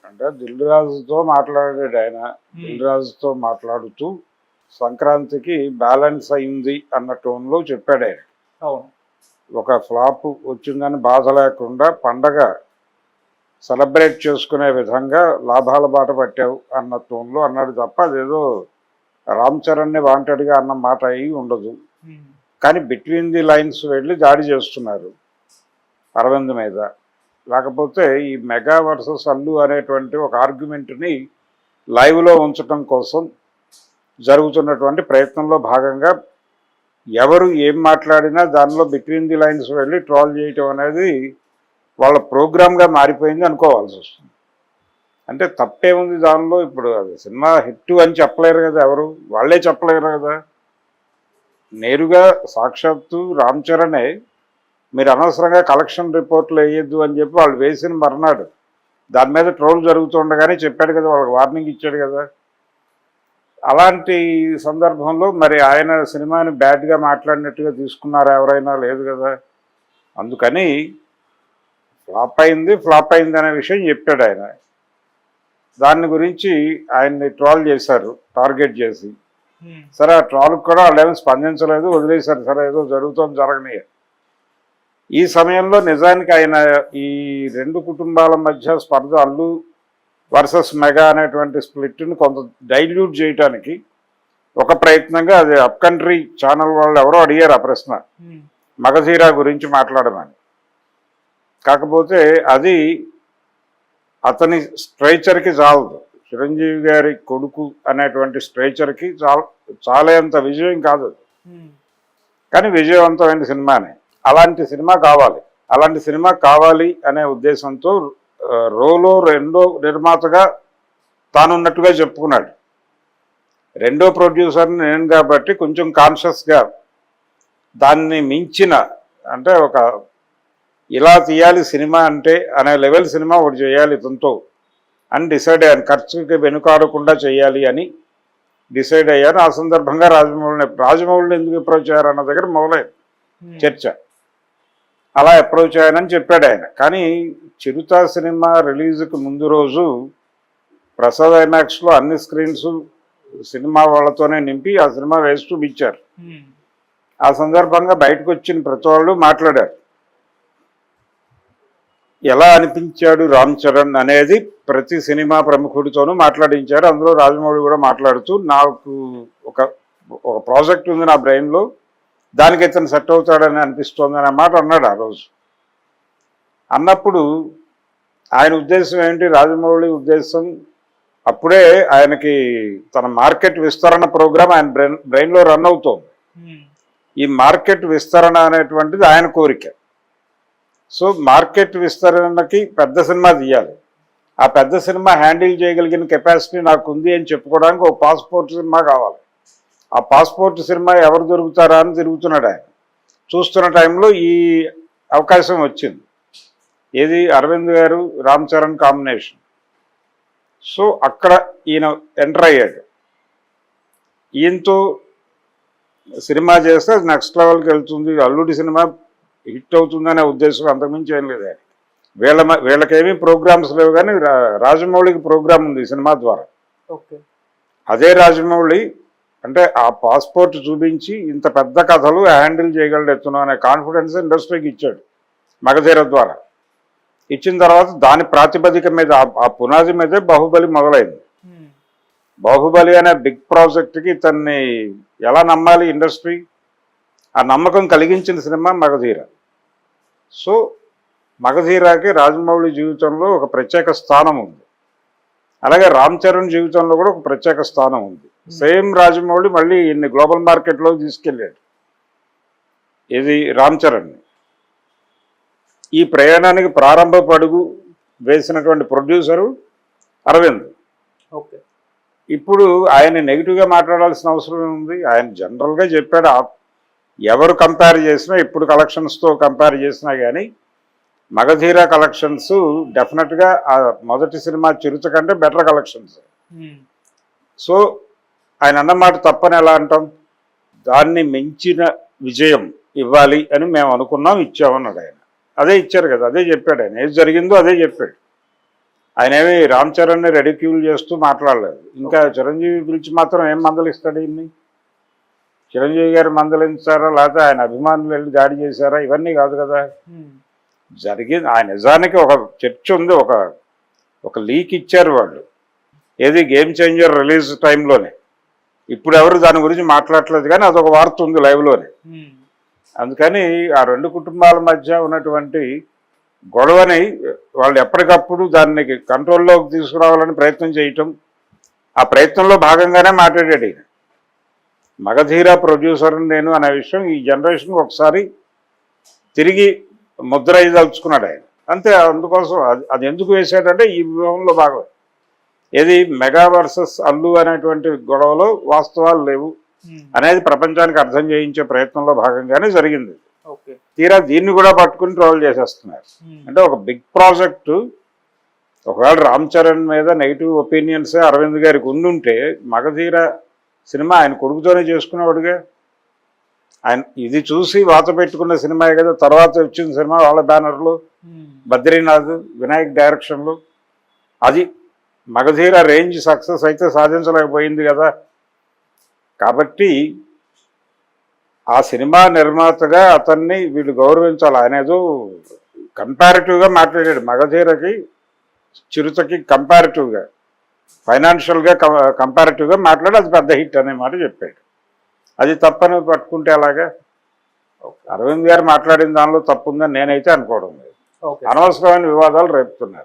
అంటే దిల్ రాజుతో మాట్లాడాడు ఆయన. దిల్ రాజుతో మాట్లాడుతూ సంక్రాంతికి బ్యాలెన్స్ అయింది అన్న టోన్లో చెప్పాడు ఆయన. అవును. ఒక ఫ్లాప్ వచ్చిందని బాధ లేకుండా పండగ సెలబ్రేట్ చేసుకునే విధంగా లాభాల బాట పట్టావు అన్న టోన్లో అన్నాడు తప్ప అదేదో రామ్ చరణ్ని వాంటెడ్గా అన్న మాట అయి ఉండదు. కానీ బిట్వీన్ ది లైన్స్ వెళ్ళి దాడి చేస్తున్నారు అరవింద్ మీద. లేకపోతే ఈ మెగా వర్సెస్ అల్లు అనేటువంటి ఒక ఆర్గ్యుమెంట్ని లైవ్లో ఉంచడం కోసం జరుగుతున్నటువంటి ప్రయత్నంలో భాగంగా ఎవరు ఏం మాట్లాడినా దానిలో బిట్వీన్ ది లైన్స్ వెళ్ళి ట్రోల్ చేయటం అనేది వాళ్ళ ప్రోగ్రామ్గా మారిపోయింది అనుకోవాల్సి వస్తుంది. అంటే తప్పేముంది దానిలో? ఇప్పుడు అది సినిమా హిట్ అని చెప్పలేరు కదా, ఎవరు వాళ్ళే చెప్పలేరు కదా. నేరుగా సాక్షాత్తు రామ్ చరణే మీరు అనవసరంగా కలెక్షన్ రిపోర్ట్లు వేయద్దు అని చెప్పి వాళ్ళు వేసిన మర్నాడు దాని మీద ట్రోల్ జరుగుతుండగానే చెప్పాడు కదా, వాళ్ళకి వార్నింగ్ ఇచ్చాడు కదా. అలాంటి సందర్భంలో మరి ఆయన సినిమాని బ్యాడ్గా మాట్లాడినట్టుగా తీసుకున్నారా ఎవరైనా? లేదు కదా. అందుకని ఫ్లాప్ అయింది అనే విషయం చెప్పాడు ఆయన. దాని గురించి ఆయన్ని ట్రోల్ చేశారు టార్గెట్ చేసి. సరే, ఆ ట్రోల్కి కూడా వాళ్ళు ఏమీ స్పందించలేదు, వదిలేశారు. సరే, ఏదో జరుగుతుంది, జరగని. ఈ సమయంలో నిజానికి ఆయన ఈ రెండు కుటుంబాల మధ్య స్పర్ధ అల్లు వర్సెస్ మెగా అనేటువంటి స్ప్లిట్ని కొంత డైల్యూట్ చేయడానికి ఒక ప్రయత్నంగా అది అప్ కంట్రీ ఛానల్ వాళ్ళు ఎవరో అడిగారు ఆ ప్రశ్న, మగధీరా గురించి మాట్లాడమని. కాకపోతే అది అతని స్ట్రైచర్కి చాలదు. చిరంజీవి గారి కొడుకు అనేటువంటి స్ట్రైచర్కి చాలేంత విజయం కాదు. కానీ విజయవంతమైన సినిమానే. అలాంటి సినిమా కావాలి అనే ఉద్దేశంతో రోలో రెండో నిర్మాతగా తానున్నట్టుగా చెప్పుకున్నాడు. రెండో ప్రొడ్యూసర్ని నేను కాబట్టి కొంచెం కాన్షియస్గా దాన్ని మించిన, అంటే ఒక ఇలా తీయాలి సినిమా అంటే అనే లెవెల్ సినిమా ఒకటి చేయాలి ఇతనితో అని డిసైడ్ అయ్యాను. ఖర్చుకి వెనుకాడకుండా చేయాలి అని డిసైడ్ అయ్యాను. ఆ సందర్భంగా రాజమౌళిని ఎందుకు అప్రోచ్ అయ్యారన్న దగ్గర మొదలైంది చర్చ. అలా అప్రోచ్ అయ్యానని చెప్పాడు ఆయన. కానీ చిరుత సినిమా రిలీజ్కి ముందు రోజు ప్రసాద్ ఐమాక్స్లో అన్ని స్క్రీన్స్ సినిమా వాళ్ళతోనే నింపి ఆ సినిమా వేసి చూపించారు. ఆ సందర్భంగా బయటకు వచ్చిన ప్రతి వాళ్ళు మాట్లాడారు, ఎలా అనిపించాడు రామ్ చరణ్ అనేది ప్రతి సినిమా ప్రముఖుడితోనూ మాట్లాడించారు. అందులో రాజమౌళి కూడా మాట్లాడుతూ నాకు ఒక ప్రాజెక్ట్ ఉంది నా బ్రెయిన్లో, దానికి ఇతను సెట్ అవుతాడని అనిపిస్తోంది అనే మాట అన్నాడు ఆ రోజు. అన్నప్పుడు ఆయన ఉద్దేశం ఏంటి? రాజమౌళి ఉద్దేశం అప్పుడే ఆయనకి తన మార్కెట్ విస్తరణ ప్రోగ్రాం ఆయన బ్రెయిన్లో రన్ అవుతోంది. ఈ మార్కెట్ విస్తరణ అనేటువంటిది ఆయన కోరిక. సో మార్కెట్ విస్తరణకి పెద్ద సినిమా తీయాలి, ఆ పెద్ద సినిమా హ్యాండిల్ చేయగలిగిన కెపాసిటీ నాకు ఉంది అని చెప్పుకోవడానికి ఒక పాస్పోర్ట్ సినిమా కావాలి. ఆ పాస్పోర్ట్ సినిమా ఎవరు దొరుకుతారా అని తిరుగుతున్నాడు ఆయన. చూస్తున్న టైంలో ఈ అవకాశం వచ్చింది. ఏది? అరవింద్ గారు రామ్ చరణ్ కాంబినేషన్. సో అక్కడ ఈయన ఎంటర్ అయ్యాడు. ఈయనతో సినిమా చేస్తే అది నెక్స్ట్ లెవెల్కి వెళ్తుంది, అల్లుడి సినిమా హిట్ అవుతుందనే ఉద్దేశం అంతకుమించి ఏం లేదు ఆయన. వీళ్ళకేమీ ప్రోగ్రామ్స్ లేవు, కానీ రాజమౌళికి ప్రోగ్రామ్ ఉంది ఈ సినిమా ద్వారా. అదే రాజమౌళి అంటే ఆ పాస్పోర్ట్ చూపించి ఇంత పెద్ద కథలు హ్యాండిల్ చేయగలడు ఎత్తున అనే కాన్ఫిడెన్స్ ఇండస్ట్రీకి ఇచ్చాడు మగధీర ద్వారా. ఇచ్చిన తర్వాత దాని ప్రాతిపదిక మీద ఆ పునాది మీదే బాహుబలి మొదలైంది. బాహుబలి అనే బిగ్ ప్రాజెక్ట్కి ఇతన్ని ఎలా నమ్మాలి ఇండస్ట్రీ? ఆ నమ్మకం కలిగించిన సినిమా మగధీర. సో మగధీరాకి రాజమౌళి జీవితంలో ఒక ప్రత్యేక స్థానం ఉంది. అలాగే రామ్ చరణ్ జీవితంలో కూడా ఒక ప్రత్యేక స్థానం ఉంది. సేమ్ రాజమౌళి మళ్ళీ ఇన్ని గ్లోబల్ మార్కెట్లో తీసుకెళ్ళాడు ఇది రామ్ చరణ్ని. ఈ ప్రయాణానికి ప్రారంభ పడుగు వేసినటువంటి ప్రొడ్యూసరు అరవింద్. ఇప్పుడు ఆయన నెగిటివ్గా మాట్లాడాల్సిన అవసరం ఉంది. ఆయన జనరల్గా చెప్పాడు, ఎవరు కంపేర్ చేసినా ఇప్పుడు కలెక్షన్స్తో కంపేర్ చేసినా కానీ మగధీర కలెక్షన్స్ డెఫినెట్గా ఆ మొదటి సినిమా చిరుత కంటే బెటర్ కలెక్షన్స్. సో ఆయన అన్నమాట తప్పని ఎలా అంటాం? దాన్ని మించిన విజయం ఇవ్వాలి అని మేము అనుకున్నాం, ఇచ్చామన్నాడు ఆయన. అదే ఇచ్చారు కదా, అదే చెప్పాడు ఆయన. ఏది జరిగిందో అదే చెప్పాడు. ఆయన ఏమి రామ్ చరణ్ని రెడిక్యూల్ చేస్తూ మాట్లాడలేదు. ఇంకా చిరంజీవి పిలిచి మాత్రం ఏం మందలిస్తాడు ఇన్ని? చిరంజీవి గారు మందలించారా, లేకపోతే ఆయన అభిమానులు వెళ్ళి దాడి చేశారా? ఇవన్నీ కాదు కదా జరిగింది. ఆయన నిజానికి ఒక చర్చ ఉంది, ఒక లీక్ ఇచ్చారు వాళ్ళు, ఏది గేమ్ చేంజర్ రిలీజ్ టైంలోనే. ఇప్పుడు ఎవరు దాని గురించి మాట్లాడలేదు, కానీ అదొక వార్త ఉంది లైవ్లోనే. అందుకని ఆ రెండు కుటుంబాల మధ్య ఉన్నటువంటి గొడవని వాళ్ళు ఎప్పటికప్పుడు దాన్ని కంట్రోల్లోకి తీసుకురావాలని ప్రయత్నం చేయటం, ఆ ప్రయత్నంలో భాగంగానే మాట్లాడాడు ఈయన. మగధీర ప్రొడ్యూసర్ నేను అనే విషయం ఈ జనరేషన్ ఒకసారి తిరిగి ముద్ర అయ్యదలుచుకున్నాడు ఆయన, అంతే. అందుకోసం అది ఎందుకు వేసాడంటే ఈ వ్యూహంలో భాగం. ఏది మెగా వర్సెస్ అల్లు అనేటువంటి గొడవలో వాస్తవాలు లేవు అనేది ప్రపంచానికి అర్థం చేయించే ప్రయత్నంలో భాగంగానే జరిగింది. తీరా దీన్ని కూడా పట్టుకుని ట్రోల్ చేసేస్తున్నారు. అంటే ఒక బిగ్ ప్రాజెక్టు, ఒకవేళ రామ్ చరణ్ మీద నెగిటివ్ ఒపీనియన్సే అరవింద్ గారికి ఉండుంటే మగధీర సినిమా ఆయన కొడుకుతోనే చేసుకునేవాడుగా. ఆయన ఇది చూసి వాత పెట్టుకున్న సినిమా కదా, తర్వాత వచ్చిన సినిమా వాళ్ళ బ్యానర్లు, బద్రీనాథ్, వినాయక్ డైరెక్షన్లు. అది మగధీర రేంజ్ సక్సెస్ అయితే సాధించలేకపోయింది కదా. కాబట్టి ఆ సినిమా నిర్మాతగా అతన్ని వీళ్ళు గౌరవించాలి. ఆయన ఏదో కంపారిటివ్గా మాట్లాడాడు, మగధీరకి చిరుతకి కంపారిటివ్గా, ఫైనాన్షియల్గా కంపారిటివ్గా మాట్లాడి అది పెద్ద హిట్ అనే మాట చెప్పాడు. అది తప్పని పట్టుకుంటే అలాగా. అరవింద్ గారు మాట్లాడిన దానిలో తప్పు ఉందని నేనైతే అనుకోవడం లేదు. అనవసరమైన వివాదాలు రేపుతున్నారు.